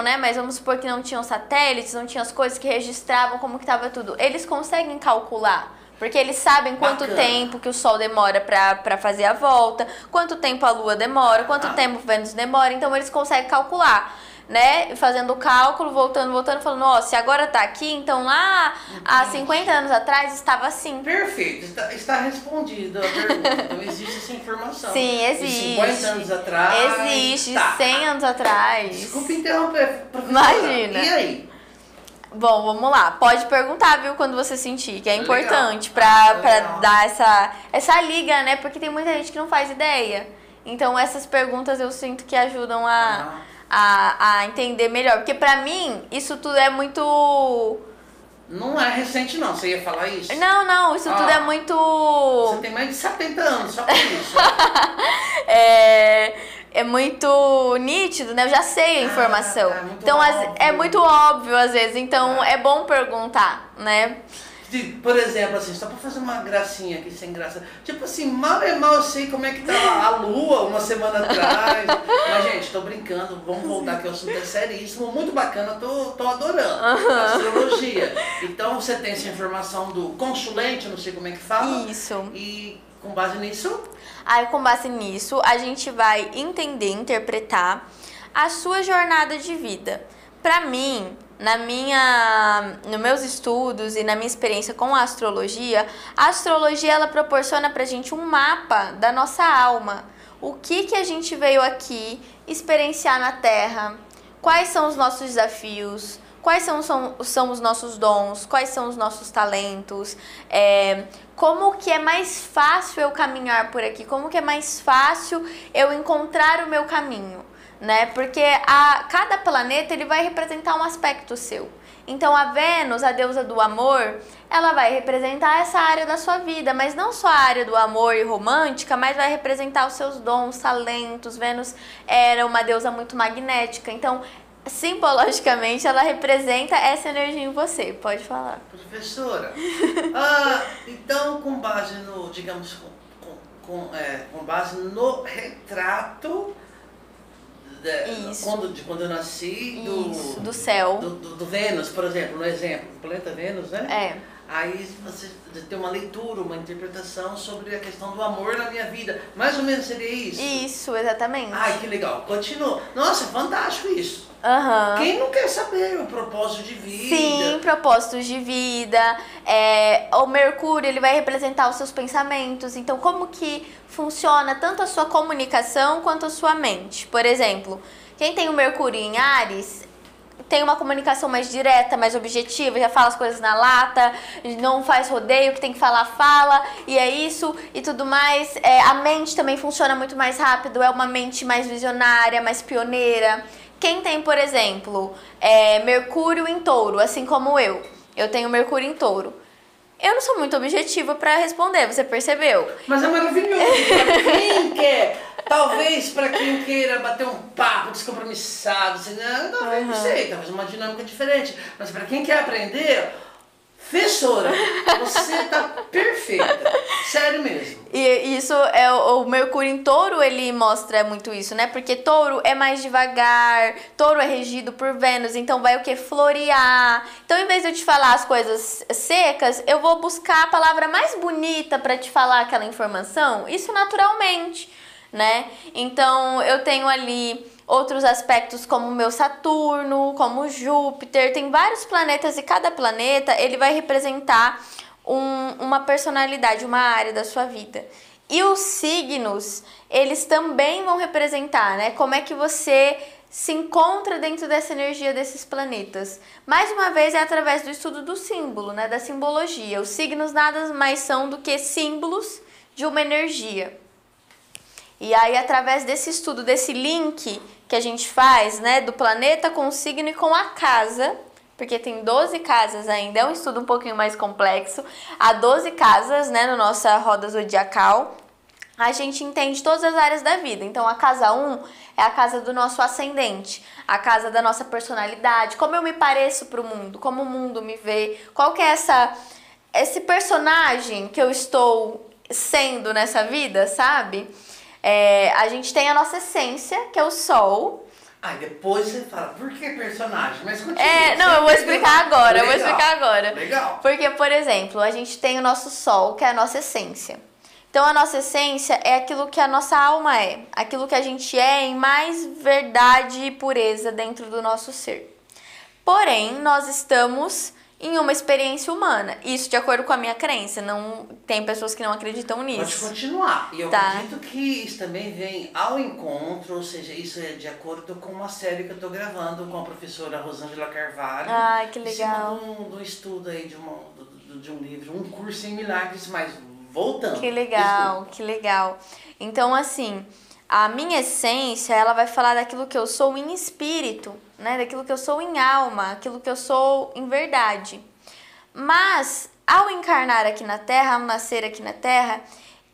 né? Mas vamos supor que não tinham satélites, não tinham as coisas que registravam como que estava tudo. Eles conseguem calcular, porque eles sabem quanto tempo que o Sol demora pra fazer a volta, quanto tempo a Lua demora, quanto tempo o Vênus demora. Então eles conseguem calcular, né? Fazendo o cálculo, voltando, falando, ó, se agora tá aqui, então lá há 50 anos atrás estava assim. Perfeito, está respondida a pergunta. Então existe essa informação. Sim, existe. De 50 anos atrás. Existe, 100 anos atrás. Desculpa interromper, professora. Imagina. E aí? Bom, vamos lá. Pode perguntar, viu, quando você sentir, que é importante Legal. pra dar essa liga, né? Porque tem muita gente que não faz ideia. Então essas perguntas eu sinto que ajudam a entender melhor. Porque pra mim, isso tudo é muito... Não é recente não, você ia falar isso? Não, isso tudo é muito... Você tem mais de 70 anos, só por isso. É muito nítido, né? Eu já sei a informação. Então é muito óbvio às vezes. Então é bom perguntar, né? Por exemplo, assim, só pra fazer uma gracinha aqui sem graça. Tipo assim, mal eu sei como é que tava a Lua uma semana atrás. Mas, gente, tô brincando, vamos voltar que o assunto é seríssimo, muito bacana, tô adorando. Astrologia. Então você tem essa informação do consulente, não sei como é que fala. Isso. E com base nisso? Aí, com base nisso, a gente vai entender, interpretar a sua jornada de vida. Pra mim, nos meus estudos e na minha experiência com a astrologia ela proporciona pra gente um mapa da nossa alma. O que a gente veio aqui experienciar na Terra, quais são os nossos desafios, quais são os nossos dons, quais são os nossos talentos, como que é mais fácil eu caminhar por aqui, como que é mais fácil eu encontrar o meu caminho. Né? Porque cada planeta ele vai representar um aspecto seu. Então a Vênus, a deusa do amor, ela vai representar essa área da sua vida, mas não só a área do amor e romântica, mas vai representar os seus dons, talentos. Vênus era uma deusa muito magnética, então simbologicamente ela representa essa energia em você. Pode falar. Professora, então com base no, digamos, com base no retrato quando eu nasci do céu, do Vênus, por exemplo, no exemplo, o planeta Vênus, né? Aí você tem uma leitura, uma interpretação sobre a questão do amor na minha vida. Mais ou menos seria isso? Isso, exatamente. Ai, que legal. Continua. Nossa, fantástico isso. Uhum. Quem não quer saber o propósito de vida? Sim, propósitos de vida. O Mercúrio, ele vai representar os seus pensamentos. Então, como que funciona tanto a sua comunicação quanto a sua mente? Por exemplo, quem tem o Mercúrio em Áries, tem uma comunicação mais direta, mais objetiva, já fala as coisas na lata, não faz rodeio, o que tem que falar, fala, e é isso e tudo mais. A mente também funciona muito mais rápido, é uma mente mais visionária, mais pioneira. Quem tem, por exemplo, Mercúrio em Touro, assim como eu tenho Mercúrio em Touro. Eu não sou muito objetiva pra responder, você percebeu? Mas é maravilhoso pra quem quer, talvez pra quem queira bater um papo descompromissado, talvez, não sei, talvez uma dinâmica diferente, mas pra quem quer aprender, Fessora, você tá perfeita, sério mesmo. E isso é o Mercúrio em Touro, ele mostra muito isso, né? Porque Touro é mais devagar, Touro é regido por Vênus, então vai o quê? Florear. Então, em vez de eu te falar as coisas secas, eu vou buscar a palavra mais bonita para te falar aquela informação, isso naturalmente, né? Então, eu tenho ali outros aspectos como o meu Saturno, como Júpiter, tem vários planetas e cada planeta ele vai representar uma personalidade, uma área da sua vida. E os signos, eles também vão representar, né? Como é que você se encontra dentro dessa energia desses planetas. Mais uma vez é através do estudo do símbolo, né? Da simbologia. Os signos nada mais são do que símbolos de uma energia. E aí, através desse estudo, desse link que a gente faz, né, do planeta com o signo e com a casa, porque tem 12 casas ainda, é um estudo um pouquinho mais complexo, há 12 casas, né, na nossa roda zodiacal, a gente entende todas as áreas da vida. Então, a casa 1 é a casa do nosso ascendente, a casa da nossa personalidade, como eu me pareço para o mundo, como o mundo me vê, qual que é esse personagem que eu estou sendo nessa vida, sabe? A gente tem a nossa essência, que é o Sol. Aí depois você fala, por que personagem? Mas continua. Não, eu vou explicar agora. Legal. Porque, por exemplo, a gente tem o nosso Sol, que é a nossa essência. Então, a nossa essência é aquilo que a nossa alma é. Aquilo que a gente é em mais verdade e pureza dentro do nosso ser. Porém, nós estamos em uma experiência humana. Isso de acordo com a minha crença. Não tem pessoas que não acreditam nisso. Pode continuar. E eu Tá. acredito que isso também vem ao encontro, ou seja, isso é de acordo com uma série que eu estou gravando com a professora Rosângela Carvalho. Ai, que legal. Em cima do estudo aí de um livro, um curso em milagres, mas voltando. Que legal, que legal. Então, assim, a minha essência, ela vai falar daquilo que eu sou em espírito, né? Daquilo que eu sou em alma, aquilo que eu sou em verdade. Mas, ao encarnar aqui na Terra, ao nascer aqui na Terra,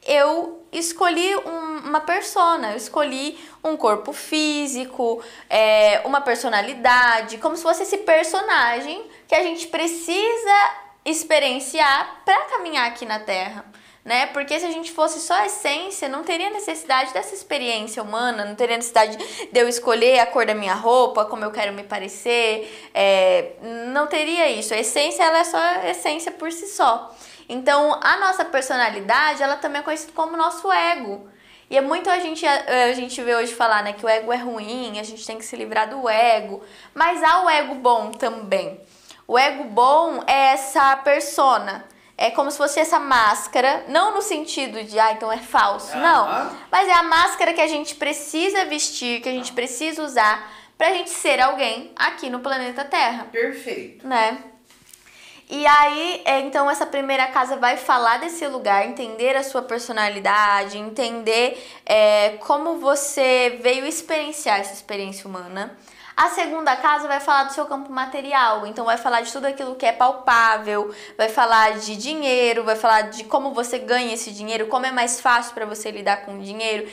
eu escolhi uma persona, eu escolhi um corpo físico, uma personalidade, como se fosse esse personagem que a gente precisa experienciar para caminhar aqui na Terra. Né? Porque se a gente fosse só a essência, não teria necessidade dessa experiência humana, não teria necessidade de eu escolher a cor da minha roupa, como eu quero me parecer, não teria isso. A essência, ela é só a essência por si só. Então, a nossa personalidade, ela também é conhecida como nosso ego. E é muito a gente vê hoje falar, né, que o ego é ruim, a gente tem que se livrar do ego, mas há o ego bom também. O ego bom é essa persona. É como se fosse essa máscara, não no sentido de, então é falso, não. Mas é a máscara que a gente precisa vestir, que a gente precisa usar pra gente ser alguém aqui no planeta Terra. Perfeito. Né? E aí, então essa primeira casa vai falar desse lugar, entender a sua personalidade, entender como você veio experienciar essa experiência humana. A segunda casa vai falar do seu campo material, então vai falar de tudo aquilo que é palpável, vai falar de dinheiro, vai falar de como você ganha esse dinheiro, como é mais fácil para você lidar com o dinheiro.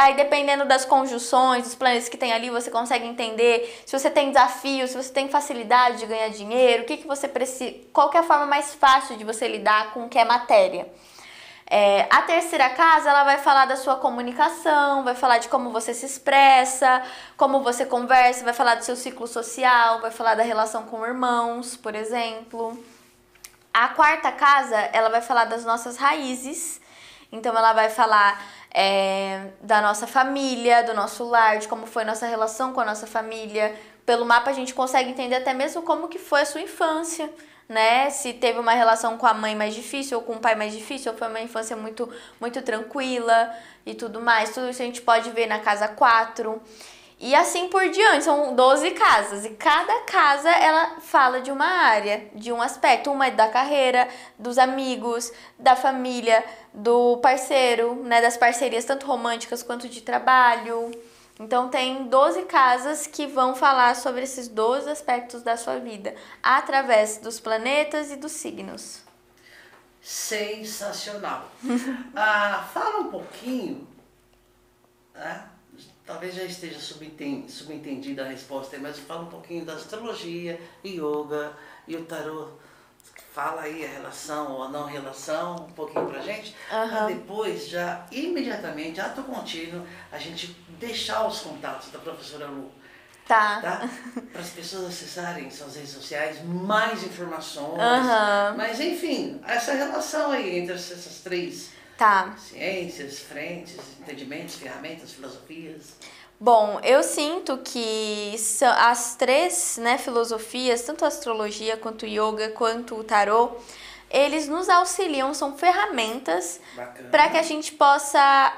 Aí dependendo das conjunções, dos planetas que tem ali, você consegue entender se você tem desafios, se você tem facilidade de ganhar dinheiro, o que você precisa, qual que é a forma mais fácil de você lidar com o que é matéria. A terceira casa, ela vai falar da sua comunicação, vai falar de como você se expressa, como você conversa, vai falar do seu ciclo social, vai falar da relação com irmãos, por exemplo. A quarta casa, ela vai falar das nossas raízes, então ela vai falar da nossa família, do nosso lar, de como foi nossa relação com a nossa família. Pelo mapa a gente consegue entender até mesmo como que foi a sua infância, né? Se teve uma relação com a mãe mais difícil ou com o pai mais difícil, ou foi uma infância muito, muito tranquila e tudo mais. Tudo isso a gente pode ver na casa 4. E assim por diante, são 12 casas. E cada casa, ela fala de uma área, de um aspecto. Uma é da carreira, dos amigos, da família, do parceiro, né? Das parcerias, tanto românticas quanto de trabalho. Então, tem 12 casas que vão falar sobre esses 12 aspectos da sua vida, através dos planetas e dos signos. Sensacional. Fala um pouquinho, né? Talvez já esteja subentendida a resposta aí, mas fala um pouquinho da astrologia, yoga e o tarô. Fala aí a relação ou a não relação, um pouquinho pra gente. Pra depois, já imediatamente, ato contínuo, a gente deixar os contatos da professora Lu. Tá? Para as pessoas acessarem suas redes sociais, mais informações. Mas enfim, essa relação aí entre essas três ciências, frentes, entendimentos, ferramentas, filosofias. Bom, eu sinto que as três, né, filosofias, tanto a astrologia quanto o yoga, quanto o tarô, eles nos auxiliam, são ferramentas para que a gente possa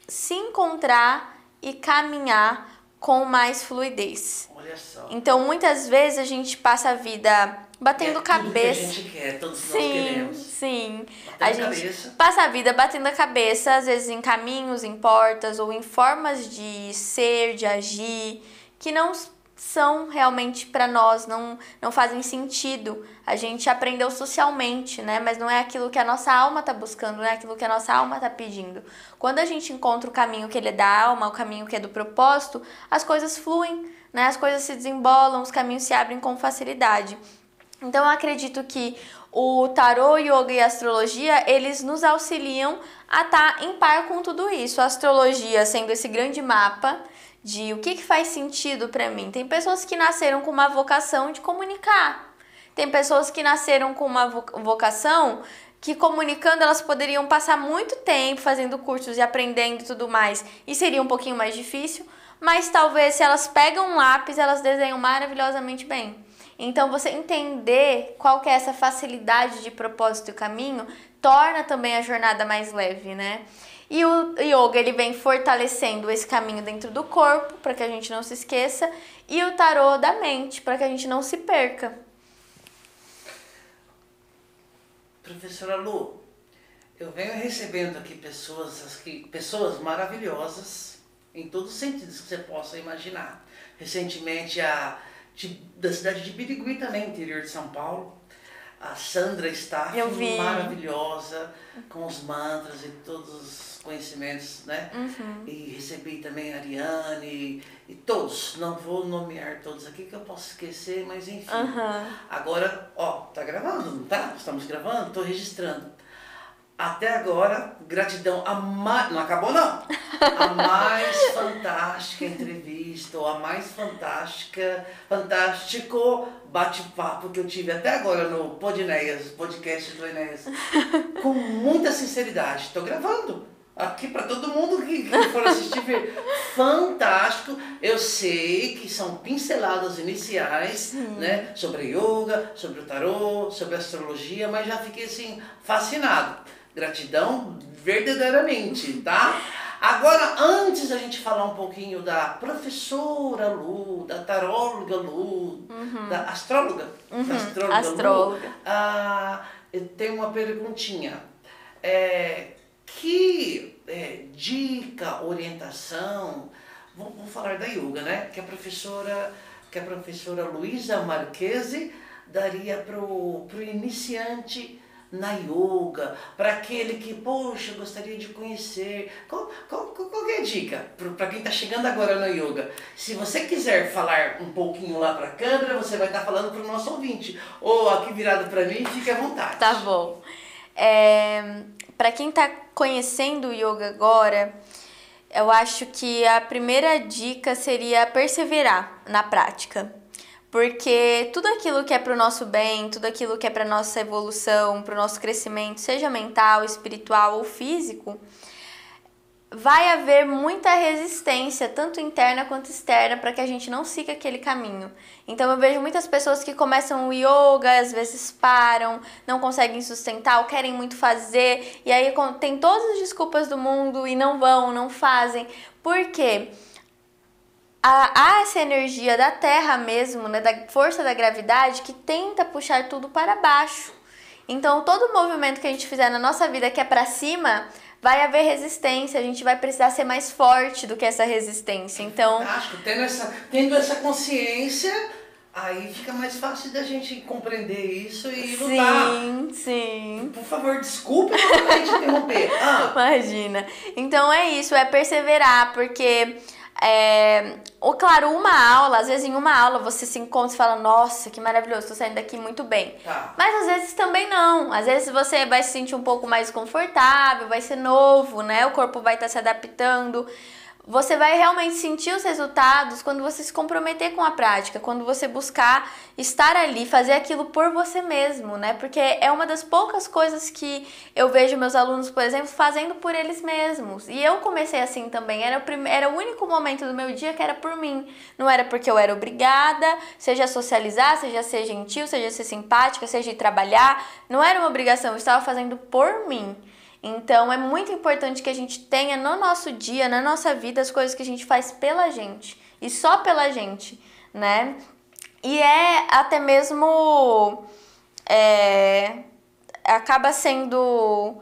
se encontrar e caminhar com mais fluidez. Olha só. Então, muitas vezes a gente passa a vida batendo cabeça. Tudo que a gente quer, todos nós queremos. Sim. Batendo A gente cabeça. passa a vida batendo a cabeça, às vezes em caminhos, em portas ou em formas de ser, de agir, que não são realmente para nós, não fazem sentido. A gente aprendeu socialmente, né? Mas não é aquilo que a nossa alma está buscando, não é aquilo que a nossa alma está pedindo. Quando a gente encontra o caminho que ele é da alma, o caminho que é do propósito, as coisas fluem, né? As coisas se desembolam, os caminhos se abrem com facilidade. Então eu acredito que o tarô, yoga e a astrologia, eles nos auxiliam a estar em par com tudo isso. A astrologia sendo esse grande mapa de o que faz sentido para mim. Tem pessoas que nasceram com uma vocação de comunicar. Tem pessoas que nasceram com uma vocação que, comunicando, elas poderiam passar muito tempo fazendo cursos e aprendendo e tudo mais. E seria um pouquinho mais difícil, mas talvez se elas pegam um lápis, elas desenham maravilhosamente bem. Então, você entender qual que é essa facilidade de propósito e caminho torna também a jornada mais leve, né? E o yoga, ele vem fortalecendo esse caminho dentro do corpo, para que a gente não se esqueça, e o tarô da mente, para que a gente não se perca. Professora Lu, eu venho recebendo aqui pessoas maravilhosas, em todos os sentidos que você possa imaginar. Recentemente, da cidade de Birigui também, interior de São Paulo, a Sandra está maravilhosa, com os mantras e todos os conhecimentos, né? E recebi também a Ariane e todos, não vou nomear todos aqui que eu posso esquecer, mas enfim. Agora, tá gravando, não tá? Estamos gravando, estou registrando. Até agora, gratidão, não acabou não, a mais fantástica entrevista, ou a mais fantástico bate-papo que eu tive até agora no podcast do Enéas, com muita sinceridade. Estou gravando aqui para todo mundo que for assistir, ver. Fantástico. Eu sei que são pinceladas iniciais, né, sobre yoga, sobre o tarô, sobre a astrologia, mas já fiquei assim, fascinado. Gratidão verdadeiramente, tá? Agora, antes da gente falar um pouquinho da professora Lu, da taróloga Lu, da astróloga, da astróloga Lu, eu tenho uma perguntinha. Que dica, orientação, vamos falar da yoga, né? Que a professora Luísa Marchese daria pro iniciante na yoga, para aquele que, poxa, gostaria de conhecer. Qual é a dica para quem está chegando agora no yoga? Se você quiser falar um pouquinho lá para a câmera, você vai estar falando para o nosso ouvinte. Ou aqui virado para mim, fique à vontade. Tá bom. Para quem está conhecendo o yoga agora, eu acho que a primeira dica seria perseverar na prática. Porque tudo aquilo que é para o nosso bem, tudo aquilo que é para a nossa evolução, para o nosso crescimento, seja mental, espiritual ou físico, vai haver muita resistência, tanto interna quanto externa, para que a gente não siga aquele caminho. Então eu vejo muitas pessoas que começam o yoga, às vezes param, não conseguem sustentar ou querem muito fazer, e aí tem todas as desculpas do mundo e não vão, não fazem. Por quê? há essa energia da Terra mesmo, né, da força da gravidade, que tenta puxar tudo para baixo. Então, todo movimento que a gente fizer na nossa vida que é para cima, vai haver resistência, a gente vai precisar ser mais forte do que essa resistência. Então, acho que tendo essa consciência, aí fica mais fácil da gente compreender isso e lutar. Sim. Por favor, desculpe novamente interromper. Imagina. Então é isso, é perseverar, porque claro, uma aula, às vezes em uma aula você se encontra e fala, nossa, que maravilhoso, tô saindo daqui muito bem. Tá. Mas às vezes também não. Às vezes você vai se sentir um pouco mais confortável, vai ser novo, né? O corpo vai estar se adaptando. Você vai realmente sentir os resultados quando você se comprometer com a prática, quando você buscar estar ali, fazer aquilo por você mesmo, né? Porque é uma das poucas coisas que eu vejo meus alunos, por exemplo, fazendo por eles mesmos. E eu comecei assim também, era o único momento do meu dia que era por mim. Não era porque eu era obrigada, seja socializar, seja ser gentil, seja ser simpática, seja ir trabalhar. Não era uma obrigação, eu estava fazendo por mim. Então, é muito importante que a gente tenha no nosso dia, na nossa vida, as coisas que a gente faz pela gente. E só pela gente, né? E até mesmo... acaba sendo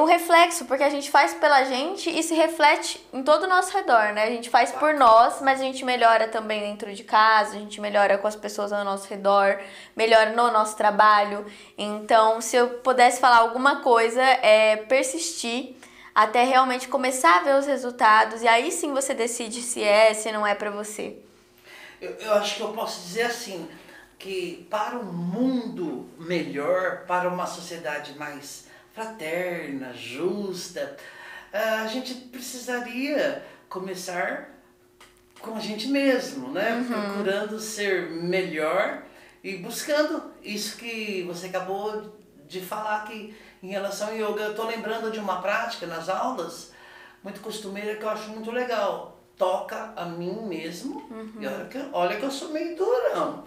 um reflexo, porque a gente faz pela gente e se reflete em todo o nosso redor, né? A gente faz por nós, mas a gente melhora também dentro de casa, a gente melhora com as pessoas ao nosso redor, melhora no nosse trabalho. Então, se eu pudesse falar alguma coisa, é persistir até realmente começar a ver os resultados, e aí sim você decide se não é pra você. Eu acho que eu posso dizer assim, que para um mundo melhor, para uma sociedade mais fraterna, justa, a gente precisaria começar com a gente mesmo, né? Procurando ser melhor e buscando isso que você acabou de falar aqui em relação ao yoga. Eu estou lembrando de uma prática nas aulas muito costumeira que eu acho muito legal. Toca a mim mesmo, e olha que eu sou meio durão.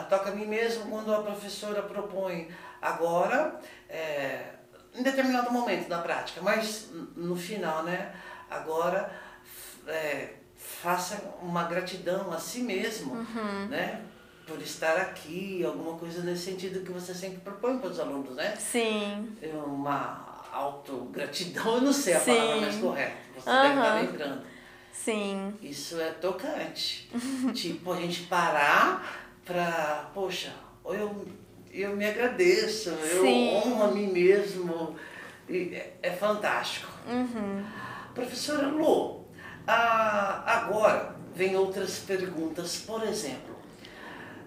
Toca a mim mesmo quando a professora propõe agora, em determinado momento da prática, mas no final, né? Agora, faça uma gratidão a si mesmo, né? Por estar aqui, alguma coisa nesse sentido que você sempre propõe para os alunos, né? Sim. Uma autogratidão, eu não sei a palavra mais correta, você deve estar lembrando. Sim. Isso é tocante. Tipo, a gente parar pra, poxa, eu me agradeço, eu honro a mim mesmo. E é fantástico. Professora Lu, agora vem outras perguntas. Por exemplo,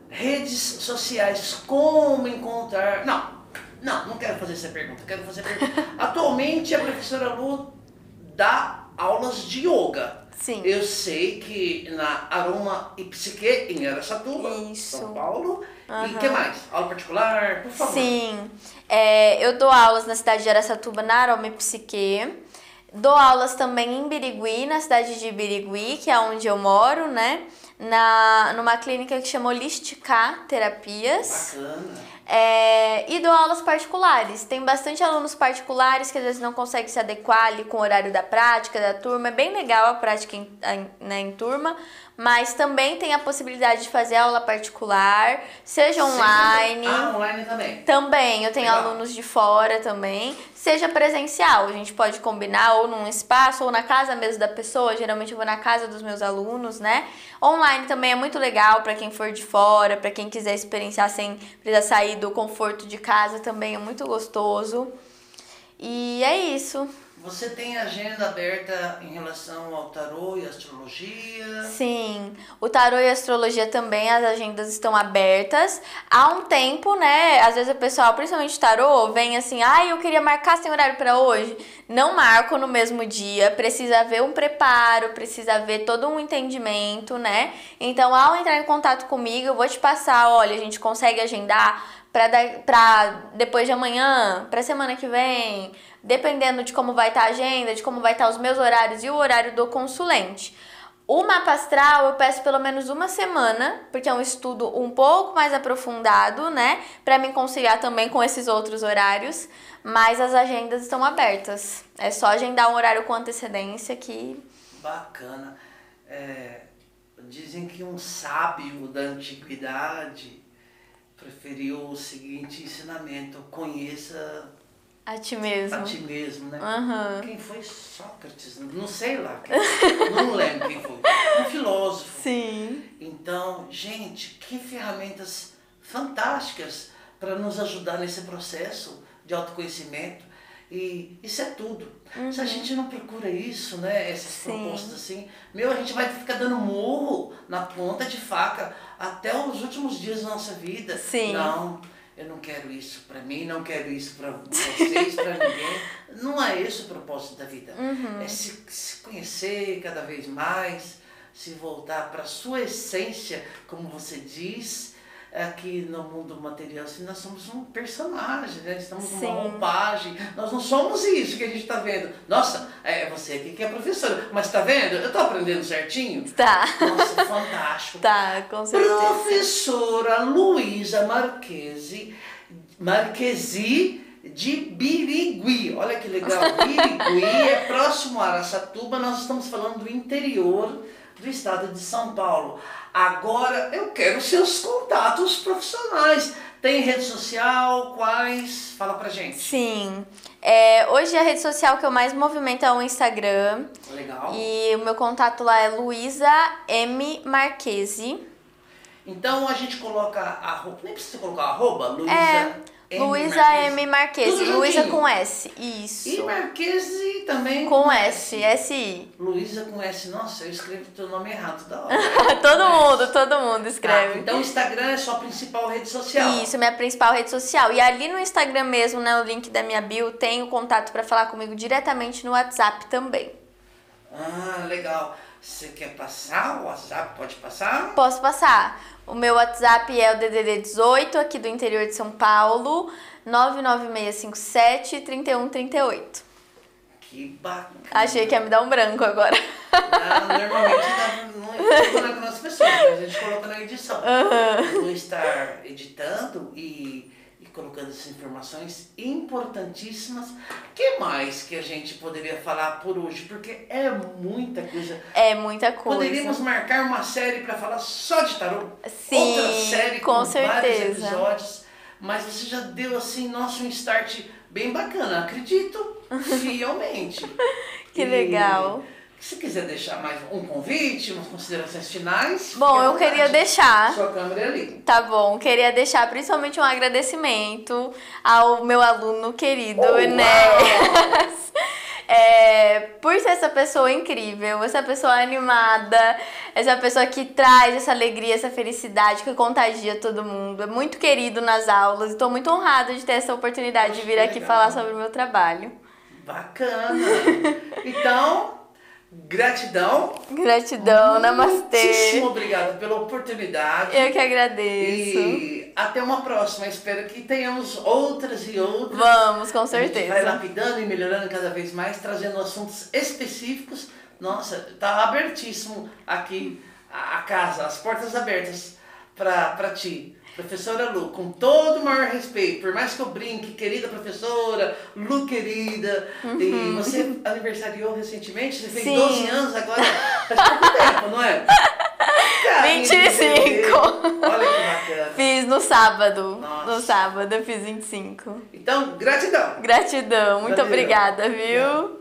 redes sociais, como encontrar... Não quero fazer essa pergunta, quero fazer a pergunta. Atualmente a professora Lu dá aulas de yoga. Sim. Eu sei que na Aroma e Psique, em Araçatuba, São Paulo. E o que mais? Aula particular, por favor. Sim. Eu dou aulas na cidade de Araçatuba, na Aroma e Psique. Dou aulas também em Birigui, na cidade de Birigui, que é onde eu moro, né? Numa clínica que chama Holistica Terapias. Bacana. E dou aulas particulares. Tem bastante alunos particulares que às vezes não conseguem se adequar ali com o horário da prática, da turma. É bem legal a prática em turma, mas também tem a possibilidade de fazer aula particular, seja online. Online também? Também, eu tenho alunos de fora também. Seja presencial, a gente pode combinar ou num espaço ou na casa mesmo da pessoa. Geralmente eu vou na casa dos meus alunos, né? Online também é muito legal para quem for de fora, para quem quiser experienciar sem precisar sair do conforto de casa, também é muito gostoso. E é isso. Você tem agenda aberta em relação ao tarô e astrologia? Sim, o tarô e a astrologia também, as agendas estão abertas. Há um tempo, né, às vezes o pessoal, principalmente tarô, vem assim, eu queria marcar sem horário para hoje. Não marco no mesmo dia, precisa haver um preparo, precisa haver todo um entendimento, né? Então, ao entrar em contato comigo, eu vou te passar, olha, a gente consegue agendar para depois de amanhã, para semana que vem, dependendo de como vai estar a agenda, de como vai estar os meus horários e o horário do consulente. O mapa astral eu peço pelo menos uma semana, porque é um estudo um pouco mais aprofundado, né? Para me conciliar também com esses outros horários, mas as agendas estão abertas. É só agendar um horário com antecedência que... Bacana. Dizem que um sábio da antiguidade preferiu o seguinte ensinamento: conheça a ti mesmo. A ti mesmo, né? Uhum. Quem foi Sócrates? Não sei lá. Não lembro quem foi. Um filósofo. Sim. Então, gente, que ferramentas fantásticas para nos ajudar nesse processo de autoconhecimento. E isso é tudo. Se a gente não procura isso, né, essas propostas assim, a gente vai ficar dando murro na ponta de faca até os últimos dias da nossa vida. Sim. Não, eu não quero isso para mim, não quero isso para vocês, para ninguém. Não é esse o propósito da vida. É se conhecer cada vez mais, se voltar para a sua essência, como você diz. Aqui no mundo material, assim, nós somos um personagem, né? Estamos numa roupagem, nós não somos isso que a gente está vendo. Nossa, é você aqui que é professora, mas está vendo? Eu estou aprendendo certinho? Tá. Nossa, fantástico. Tá, com certeza. Professora Luísa Marquesi de Birigui. Olha que legal, Birigui é próximo a Araçatuba, nós estamos falando do interior do estado de São Paulo. Agora eu quero seus contatos profissionais. Tem rede social? Quais? Fala pra gente. Sim. Hoje a rede social que eu mais movimento é o Instagram. Legal. E o meu contato lá é Luísa M. Marquesi. Então a gente coloca arroba. Nem precisa colocar arroba, Luísa M. Marquesi. Luísa com S. Isso. E Marquesi também com S. S-I. Luísa com S. Nossa, eu escrevo teu nome errado da hora. Todo mundo escreve. Então o Instagram é sua principal rede social. Isso, minha principal rede social. E ali no Instagram mesmo, né, o link da minha bio, tem o contato para falar comigo diretamente no WhatsApp também. Ah, legal. Você quer passar o WhatsApp? Pode passar? Posso passar. O meu WhatsApp é o DDD 18, aqui do interior de São Paulo, 99657-3138. Que bacana. Achei que ia me dar um branco agora. Normalmente não coloca nas pessoas, mas a gente coloca na edição. Eu vou estar editando e colocando essas informações importantíssimas. O que mais que a gente poderia falar por hoje? Porque é muita coisa. É muita coisa. Poderíamos marcar uma série para falar só de tarô. Sim, outra série com vários certeza. episódios. Mas você já deu assim, nossa, um start bem bacana. Acredito fielmente. Que legal. Se quiser deixar mais um convite, umas considerações finais... Bom, eu queria deixar... Sua câmera é ali. Tá bom, queria deixar principalmente um agradecimento ao meu aluno querido, Enéas. Por ser essa pessoa incrível, essa pessoa animada, essa pessoa que traz essa alegria, essa felicidade, que contagia todo mundo. É muito querido nas aulas e estou muito honrada de ter essa oportunidade de vir aqui falar sobre o meu trabalho. Bacana! Então... Gratidão, namastê. Muitíssimo obrigado pela oportunidade. Eu que agradeço. E até uma próxima. Espero que tenhamos outras e outras. Vamos, com certeza. A gente vai lapidando e melhorando cada vez mais, trazendo assuntos específicos. Nossa, tá abertíssimo aqui a casa, as portas abertas para ti. Professora Lu, com todo o maior respeito, por mais que eu brinque, querida professora, Lu querida, e você aniversariou recentemente, você fez 12 anos agora, faz pouco tempo, não é? 25! Olha que bacana. Fiz no sábado. Nossa. No sábado eu fiz 25. Então, gratidão. Gratidão, muito obrigada, viu?